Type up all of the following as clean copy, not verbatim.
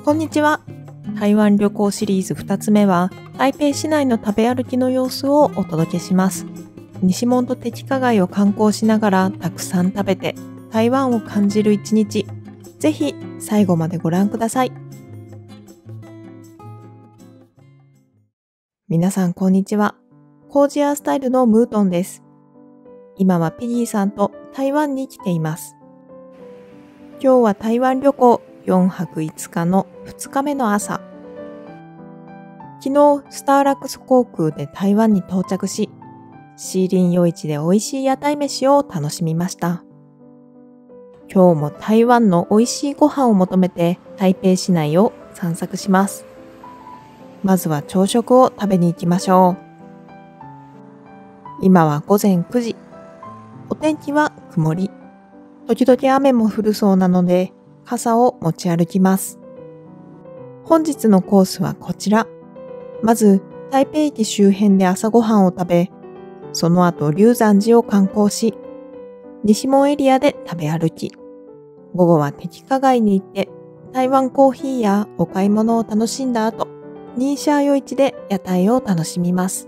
こんにちは。台湾旅行シリーズ2つ目は、台北市内の食べ歩きの様子をお届けします。西門と適化街を観光しながらたくさん食べて、台湾を感じる一日。ぜひ最後までご覧ください。皆さんこんにちは。コージアースタイルのムートンです。今はピギーさんと台湾に来ています。今日は台湾旅行4泊5日の2日目の朝。昨日スターラックス航空で台湾に到着し、シーリン夜市で美味しい屋台飯を楽しみました。今日も台湾の美味しいご飯を求めて台北市内を散策します。まずは朝食を食べに行きましょう。今は午前9時。お天気は曇り。時々雨も降るそうなので、傘を持ち歩きます。本日のコースはこちら。まず、台北駅周辺で朝ごはんを食べ、その後龍山寺を観光し、西門エリアで食べ歩き、午後は適化街に行って、台湾コーヒーやお買い物を楽しんだ後、ニーシャー夜市で屋台を楽しみます。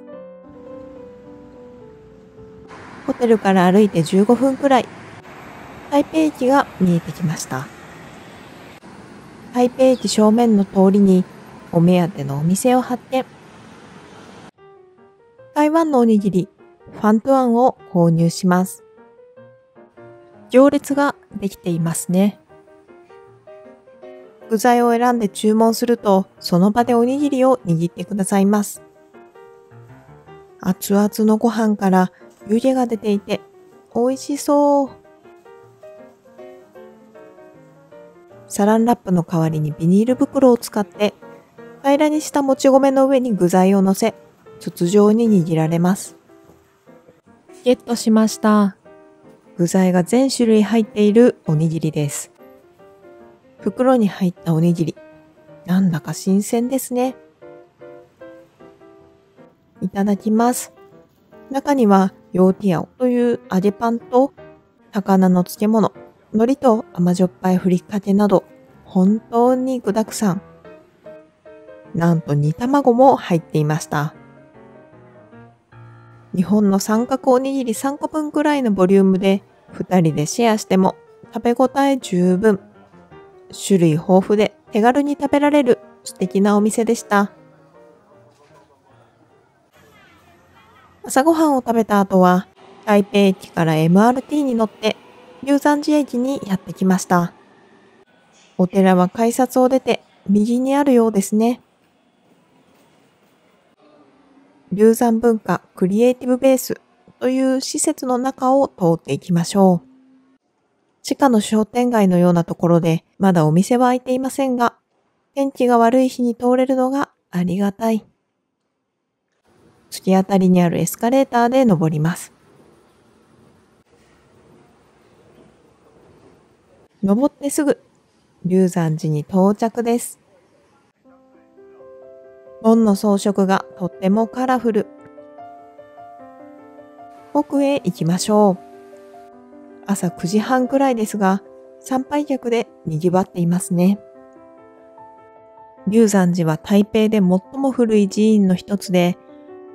ホテルから歩いて15分くらい、台北駅が見えてきました。台北駅正面の通りにお目当てのお店を発見。台湾のおにぎり、ファントゥアンを購入します。行列ができていますね。具材を選んで注文すると、その場でおにぎりを握ってくださいます。熱々のご飯から湯気が出ていて、美味しそう。サランラップの代わりにビニール袋を使って、平らにしたもち米の上に具材を乗せ、筒状に握られます。ゲットしました。具材が全種類入っているおにぎりです。袋に入ったおにぎり、なんだか新鮮ですね。いただきます。中にはヨーティアオという揚げパンと高菜の漬物、海苔と甘じょっぱいふりかけなど本当に具沢山。なんと煮卵も入っていました。日本の三角おにぎり3個分くらいのボリュームで2人でシェアしても食べ応え十分。種類豊富で手軽に食べられる素敵なお店でした。朝ごはんを食べた後は台北駅から MRT に乗って龍山寺駅にやってきました。お寺は改札を出て右にあるようですね。龍山文化クリエイティブベースという施設の中を通っていきましょう。地下の商店街のようなところでまだお店は開いていませんが、天気が悪い日に通れるのがありがたい。突き当たりにあるエスカレーターで登ります。登ってすぐ、龍山寺に到着です。門の装飾がとってもカラフル。奥へ行きましょう。朝9時半くらいですが、参拝客で賑わっていますね。龍山寺は台北で最も古い寺院の一つで、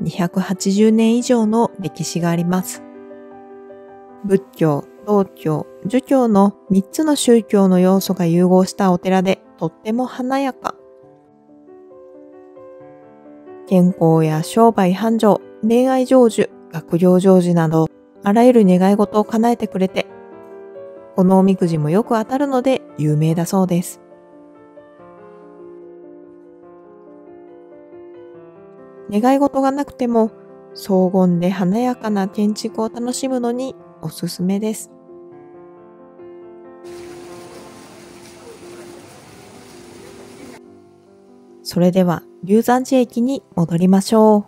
280年以上の歴史があります。仏教、道教、儒教の3つの宗教の要素が融合したお寺でとっても華やか。健康や商売繁盛、恋愛成就、学業成就など、あらゆる願い事を叶えてくれて、このおみくじもよく当たるので有名だそうです。願い事がなくても、荘厳で華やかな建築を楽しむのにおすすめです。それでは龍山寺駅に戻りましょ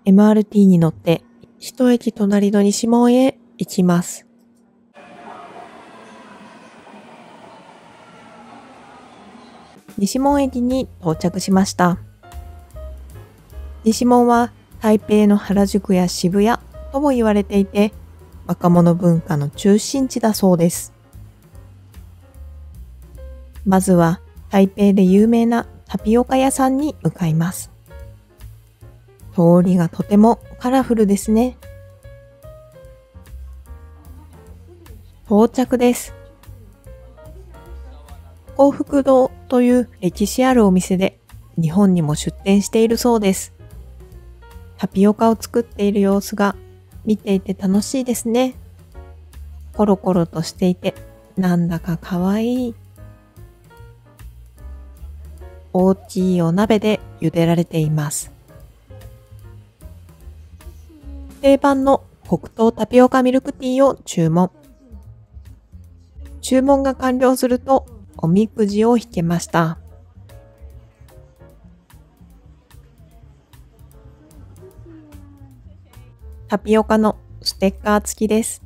う。MRT に乗って一駅隣の西門へ行きます。西門駅に到着しました。西門は台北の原宿や渋谷とも言われていて、若者文化の中心地だそうです。まずは台北で有名なタピオカ屋さんに向かいます。通りがとてもカラフルですね。到着です。幸福堂という歴史あるお店で日本にも出店しているそうです。タピオカを作っている様子が見ていて楽しいですね。コロコロとしていてなんだかかわいい。大きいお鍋で茹でられています。定番の黒糖タピオカミルクティーを注文。注文が完了するとおみくじを引けました。タピオカのステッカー付きです。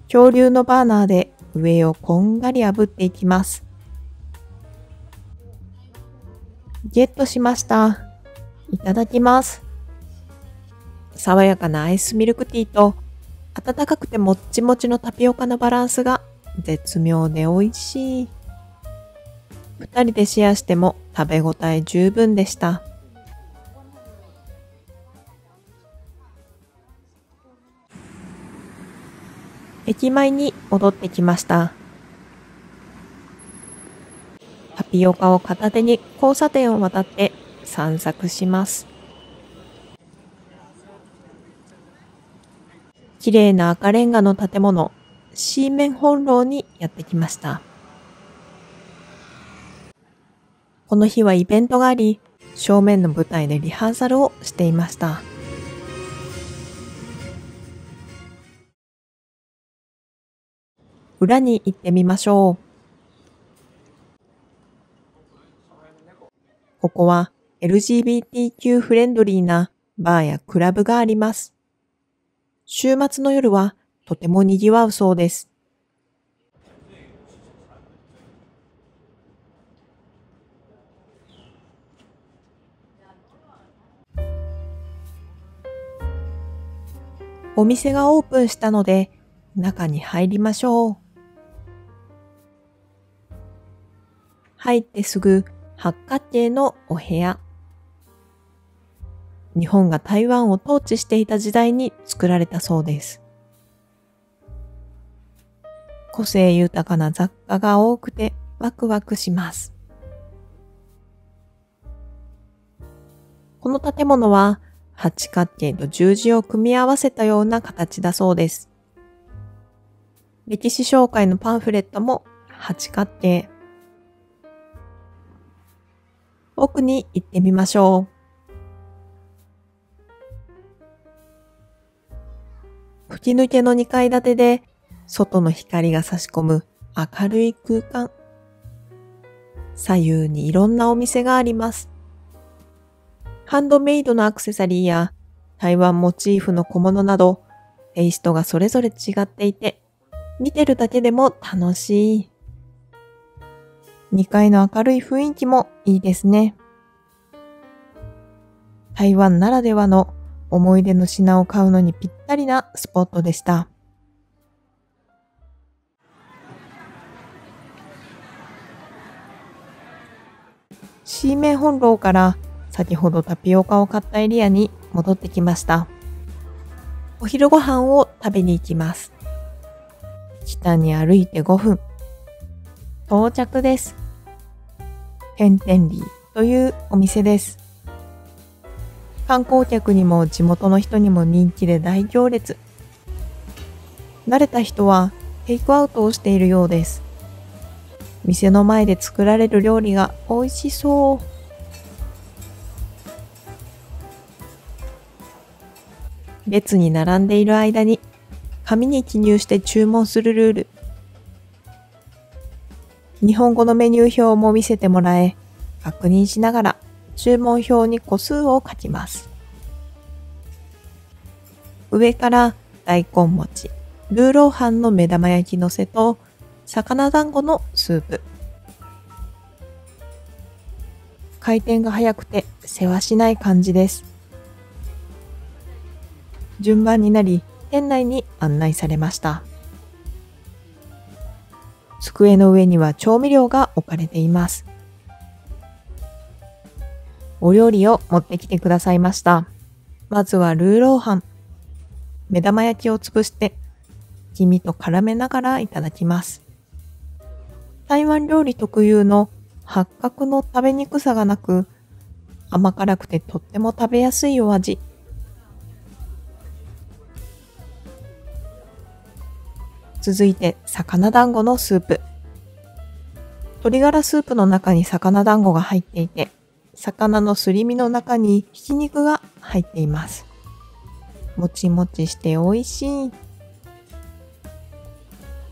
恐竜のバーナーで上をこんがり炙っていきます。ゲットしました。いただきます。爽やかなアイスミルクティーと温かくてもっちもちのタピオカのバランスが絶妙で美味しい。二人でシェアしても食べ応え十分でした。駅前に戻ってきました。タピオカを片手に交差点を渡って散策します。綺麗な赤レンガの建物、シーメン本楼にやってきました。この日はイベントがあり、正面の舞台でリハーサルをしていました。裏に行ってみましょう。ここは LGBTQ フレンドリーなバーやクラブがあります。週末の夜はとても賑わうそうです。お店がオープンしたので中に入りましょう。入ってすぐ八角形のお部屋。日本が台湾を統治していた時代に作られたそうです。個性豊かな雑貨が多くてワクワクします。この建物は八角形と十字を組み合わせたような形だそうです。歴史紹介のパンフレットも八角形。奥に行ってみましょう。吹き抜けの2階建てで外の光が差し込む明るい空間。左右にいろんなお店があります。ハンドメイドのアクセサリーや台湾モチーフの小物などテイストがそれぞれ違っていて見てるだけでも楽しい。2階の明るい雰囲気もいいですね。台湾ならではの思い出の品を買うのにぴったりなスポットでした。シーメン本楼から先ほどタピオカを買ったエリアに戻ってきました。お昼ご飯を食べに行きます。北に歩いて5分。到着です。テンテンリーというお店です。観光客にも地元の人にも人気で大行列。慣れた人はテイクアウトをしているようです。店の前で作られる料理が美味しそう。列に並んでいる間に紙に記入して注文するルール。日本語のメニュー表も見せてもらえ、確認しながら注文表に個数を書きます。上から大根餅、ルーローハンの目玉焼きのせと魚団子のスープ。回転が早くてせわしない感じです。順番になり店内に案内されました。机の上には調味料が置かれています。お料理を持ってきてくださいました。まずはルーローハン。目玉焼きを潰して黄身と絡めながらいただきます。台湾料理特有の八角の食べにくさがなく、甘辛くてとっても食べやすいお味。続いて魚団子のスープ。鶏ガラスープの中に魚団子が入っていて、魚のすり身の中にひき肉が入っています。もちもちして美味しい。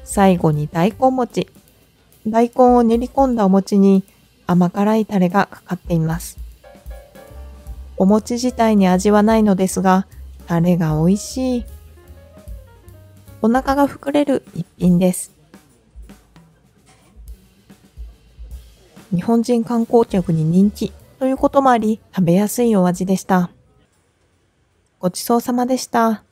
最後に大根餅。大根を練り込んだお餅に甘辛いタレがかかっています。お餅自体に味はないのですが、タレが美味しい。お腹が膨れる一品です。日本人観光客に人気ということもあり、食べやすいお味でした。ごちそうさまでした。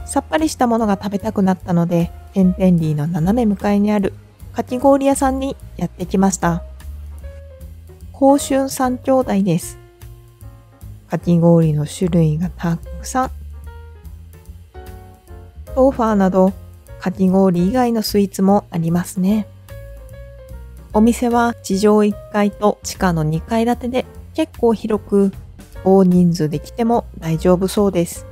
さっぱりしたものが食べたくなったので、天天里の斜め向かいにあるかき氷屋さんにやってきました。香春三兄弟です。かき氷の種類がたくさん。トーファーなどかき氷以外のスイーツもありますね。お店は地上1階と地下の2階建てで結構広く、大人数で来ても大丈夫そうです。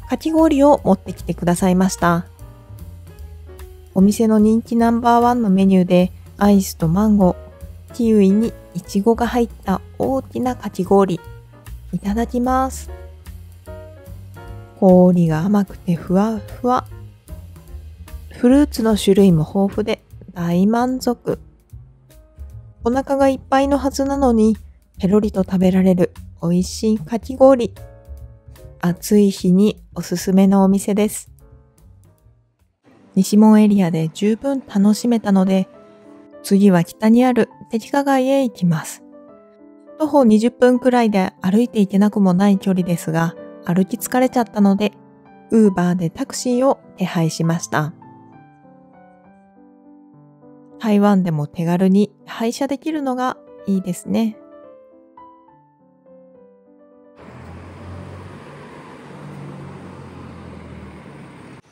かき氷を持ってきてくださいました。お店の人気ナンバーワンのメニューでアイスとマンゴー、キウイにイチゴが入った大きなかき氷。いただきます。氷が甘くてふわふわ。フルーツの種類も豊富で大満足。お腹がいっぱいのはずなのにペロリと食べられる美味しいかき氷。暑い日におすすめのお店です。西門エリアで十分楽しめたので、次は北にある敵課街へ行きます。徒歩20分くらいで歩いて行けなくもない距離ですが、歩き疲れちゃったので、ウーバーでタクシーを手配しました。台湾でも手軽に配車できるのがいいですね。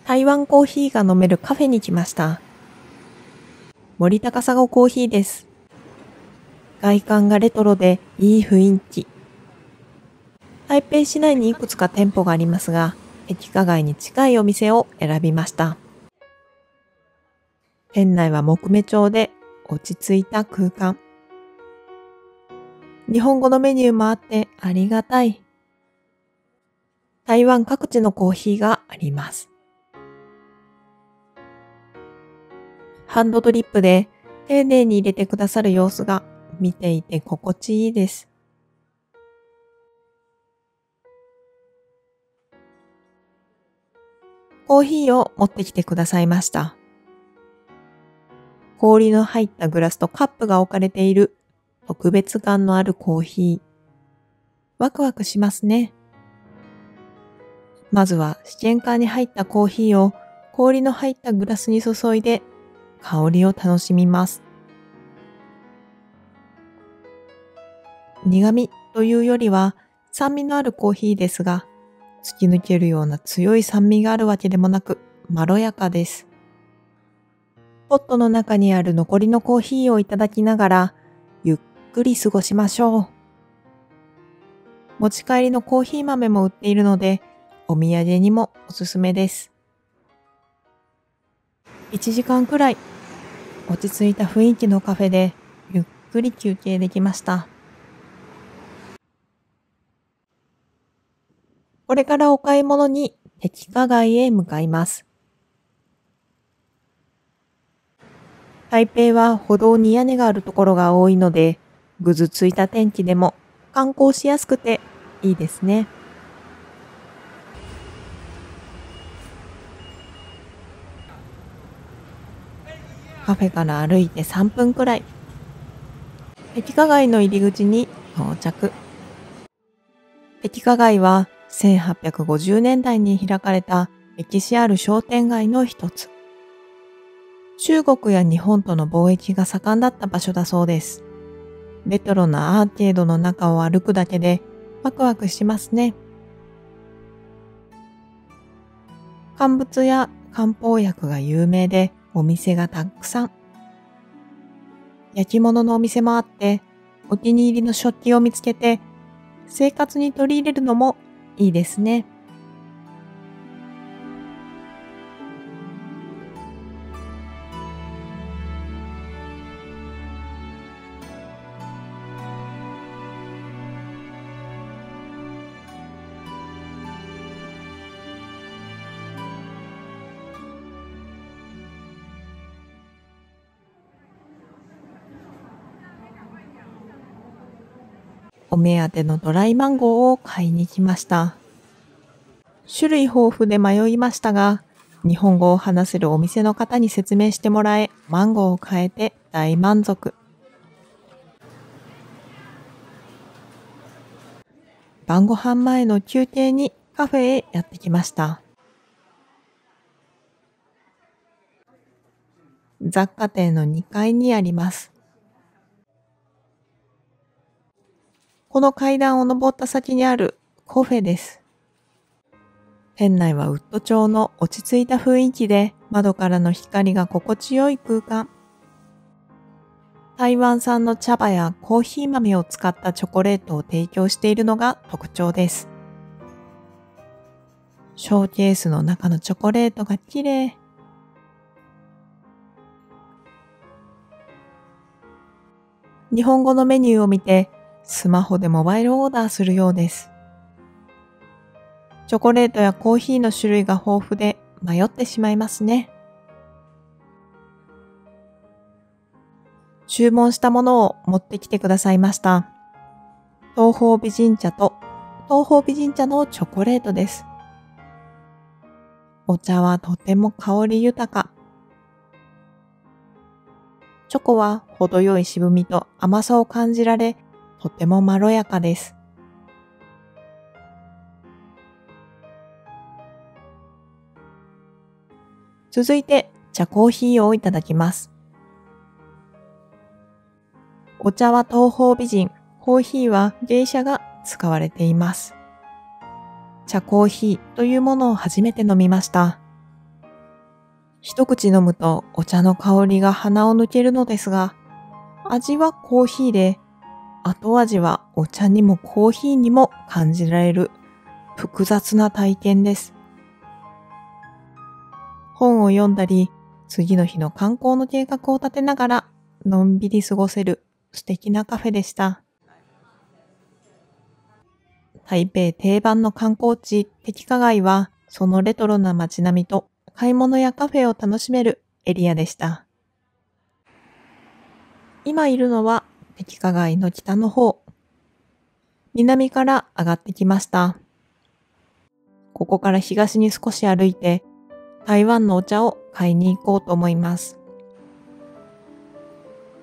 台湾コーヒーが飲めるカフェに来ました。森高砂コーヒーです。外観がレトロでいい雰囲気。台北市内にいくつか店舗がありますが、駅課街に近いお店を選びました。店内は木目調で落ち着いた空間。日本語のメニューもあってありがたい。台湾各地のコーヒーがあります。ハンドドリップで丁寧に入れてくださる様子が見ていて心地いいです。コーヒーを持ってきてくださいました。氷の入ったグラスとカップが置かれている特別感のあるコーヒー。ワクワクしますね。まずは試験管に入ったコーヒーを氷の入ったグラスに注いで香りを楽しみます。苦味というよりは酸味のあるコーヒーですが、突き抜けるような強い酸味があるわけでもなく、まろやかです。ポットの中にある残りのコーヒーをいただきながら、ゆっくり過ごしましょう。持ち帰りのコーヒー豆も売っているので、お土産にもおすすめです。1時間くらい、落ち着いた雰囲気のカフェで、ゆっくり休憩できました。これからお買い物に敵課街へ向かいます。台北は歩道に屋根があるところが多いので、ぐずついた天気でも観光しやすくていいですね。カフェから歩いて3分くらい。敵課街の入り口に到着。敵課街は1850年代に開かれた歴史ある商店街の一つ。中国や日本との貿易が盛んだった場所だそうです。レトロなアーケードの中を歩くだけでワクワクしますね。乾物や漢方薬が有名でお店がたくさん。焼き物のお店もあって、お気に入りの食器を見つけて生活に取り入れるのもいいですね。お目当てのドライマンゴーを買いに来ました。種類豊富で迷いましたが、日本語を話せるお店の方に説明してもらえ、マンゴーを買えて大満足。晩ご飯前の休憩にカフェへやってきました。雑貨店の2階にあります。この階段を登った先にあるカフェです。店内はウッド調の落ち着いた雰囲気で、窓からの光が心地よい空間。台湾産の茶葉やコーヒー豆を使ったチョコレートを提供しているのが特徴です。ショーケースの中のチョコレートが綺麗。日本語のメニューを見て、スマホでモバイルオーダーするようです。チョコレートやコーヒーの種類が豊富で迷ってしまいますね。注文したものを持ってきてくださいました。東方美人茶と東方美人茶のチョコレートです。お茶はとても香り豊か。チョコは程よい渋みと甘さを感じられ、とてもまろやかです。続いて茶コーヒーをいただきます。お茶は東方美人、コーヒーは芸者が使われています。茶コーヒーというものを初めて飲みました。一口飲むとお茶の香りが鼻を抜けるのですが、味はコーヒーで、後味はお茶にもコーヒーにも感じられる複雑な体験です。本を読んだり、次の日の観光の計画を立てながらのんびり過ごせる素敵なカフェでした。台北定番の観光地、碧華街は、そのレトロな街並みと買い物やカフェを楽しめるエリアでした。今いるのは碧華街の北の方。南から上がってきました。ここから東に少し歩いて、台湾のお茶を買いに行こうと思います。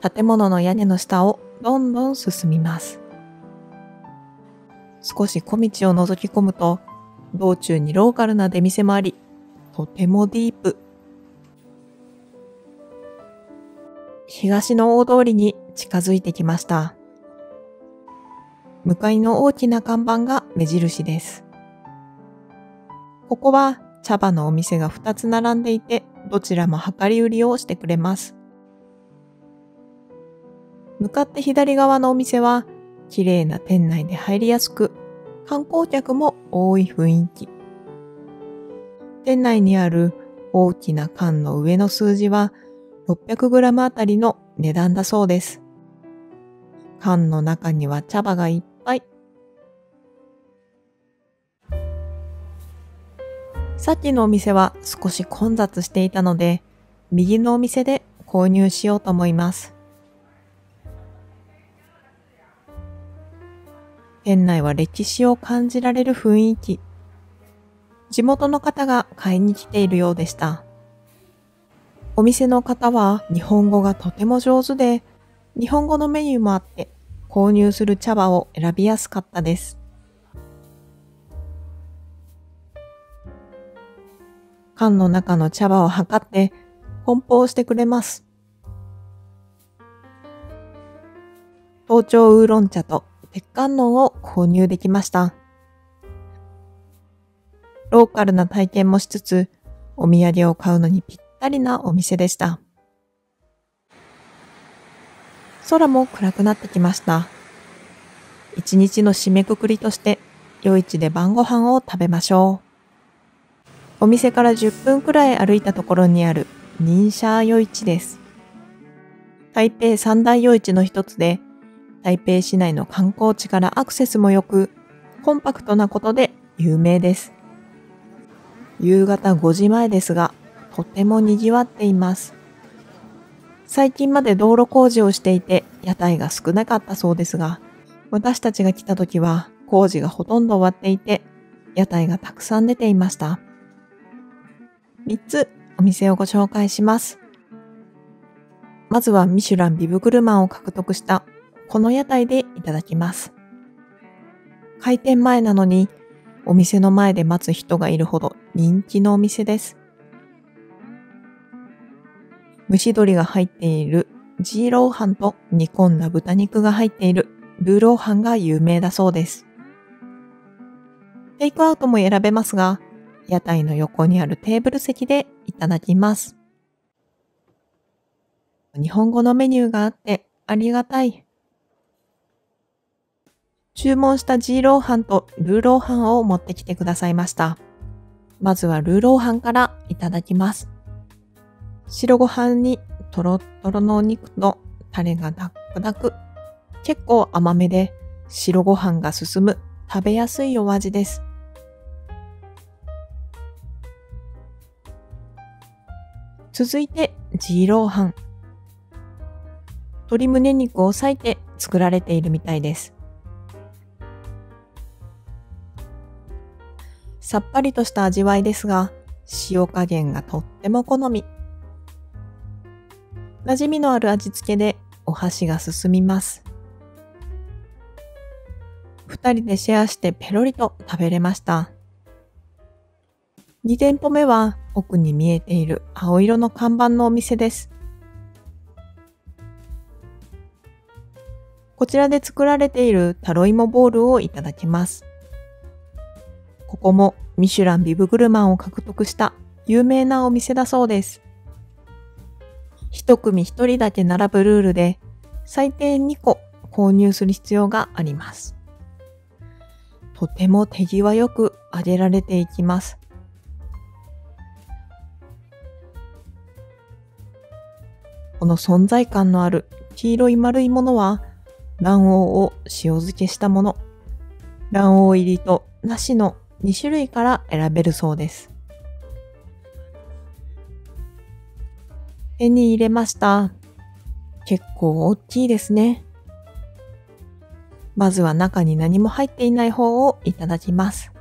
建物の屋根の下をどんどん進みます。少し小道を覗き込むと、道中にローカルな出店もあり、とてもディープ。東の大通りに近づいてきました。向かいの大きな看板が目印です。ここは茶葉のお店が2つ並んでいて、どちらも量り売りをしてくれます。向かって左側のお店は、綺麗な店内で入りやすく、観光客も多い雰囲気。店内にある大きな缶の上の数字は 600g あたりの値段だそうです。缶の中には茶葉がいっぱい。さっきのお店は少し混雑していたので、右のお店で購入しようと思います。店内は歴史を感じられる雰囲気。地元の方が買いに来ているようでした。お店の方は日本語がとても上手で、日本語のメニューもあって、。購入する茶葉を選びやすかったです。缶の中の茶葉を測って梱包してくれます。東京ウーロン茶と鉄観音を購入できました。ローカルな体験もしつつ、お土産を買うのにぴったりなお店でした。空も暗くなってきました。一日の締めくくりとして、夜市で晩ご飯を食べましょう。お店から10分くらい歩いたところにある寧夏夜市です。台北三大夜市の一つで、台北市内の観光地からアクセスも良く、コンパクトなことで有名です。夕方5時前ですが、とても賑わっています。最近まで道路工事をしていて屋台が少なかったそうですが、私たちが来た時は工事がほとんど終わっていて、屋台がたくさん出ていました。3つお店をご紹介します。まずはミシュランビブグルマンを獲得したこの屋台でいただきます。開店前なのにお店の前で待つ人がいるほど人気のお店です。蒸し鶏が入っているジーローハンと煮込んだ豚肉が入っているルーローハンが有名だそうです。テイクアウトも選べますが、屋台の横にあるテーブル席でいただきます。日本語のメニューがあってありがたい。注文したジーローハンとルーローハンを持ってきてくださいました。まずはルーローハンからいただきます。白ご飯にトロットロのお肉とタレがダックダク。結構甘めで白ご飯が進む食べやすいお味です。続いてジーローハン。鶏胸肉を裂いて作られているみたいです。さっぱりとした味わいですが、塩加減がとっても好み。馴染みのある味付けでお箸が進みます。2人でシェアしてペロリと食べれました。2店舗目は奥に見えている青色の看板のお店です。こちらで作られているタロイモボールをいただきます。ここもミシュランビブグルマンを獲得した有名なお店だそうです。一組一人だけ並ぶルールで最低2個購入する必要があります。とても手際よく揚げられていきます。この存在感のある黄色い丸いものは卵黄を塩漬けしたもの。卵黄入りとなしの2種類から選べるそうです。手に入れました。結構大きいですね。まずは中に何も入っていない方をいただきます。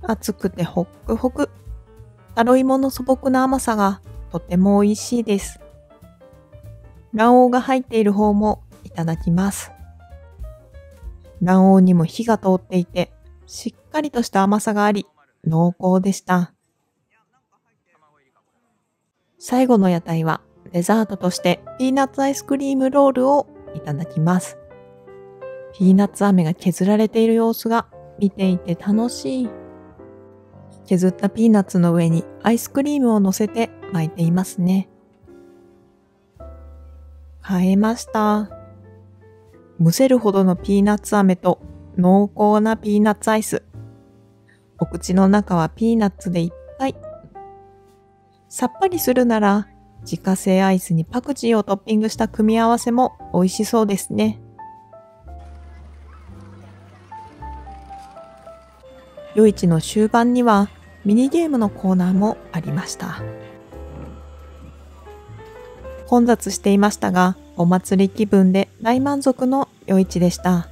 熱くてホックホク。タロイモの素朴な甘さがとても美味しいです。卵黄が入っている方もいただきます。卵黄にも火が通っていて、しっかりとした甘さがあり、濃厚でした。最後の屋台はデザートとしてピーナッツアイスクリームロールをいただきます。ピーナッツ飴が削られている様子が見ていて楽しい。削ったピーナッツの上にアイスクリームを乗せて巻いていますね。買えました。むせるほどのピーナッツ飴と濃厚なピーナッツアイス。お口の中はピーナッツでいっぱい。さっぱりするなら自家製アイスにパクチーをトッピングした組み合わせも美味しそうですね。夜市の終盤にはミニゲームのコーナーもありました。混雑していましたが、お祭り気分で大満足の夜市でした。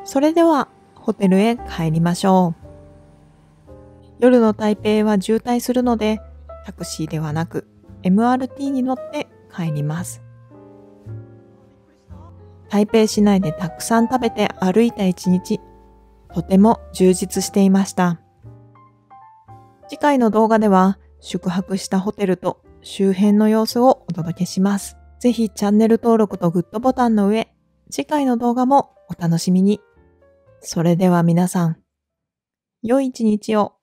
それではホテルへ帰りましょう。夜の台北は渋滞するので、タクシーではなく MRT に乗って帰ります。台北市内でたくさん食べて歩いた一日。とても充実していました。次回の動画では宿泊したホテルと周辺の様子をお届けします。ぜひチャンネル登録とグッドボタンの上、次回の動画もお楽しみに。それでは皆さん、良い一日を。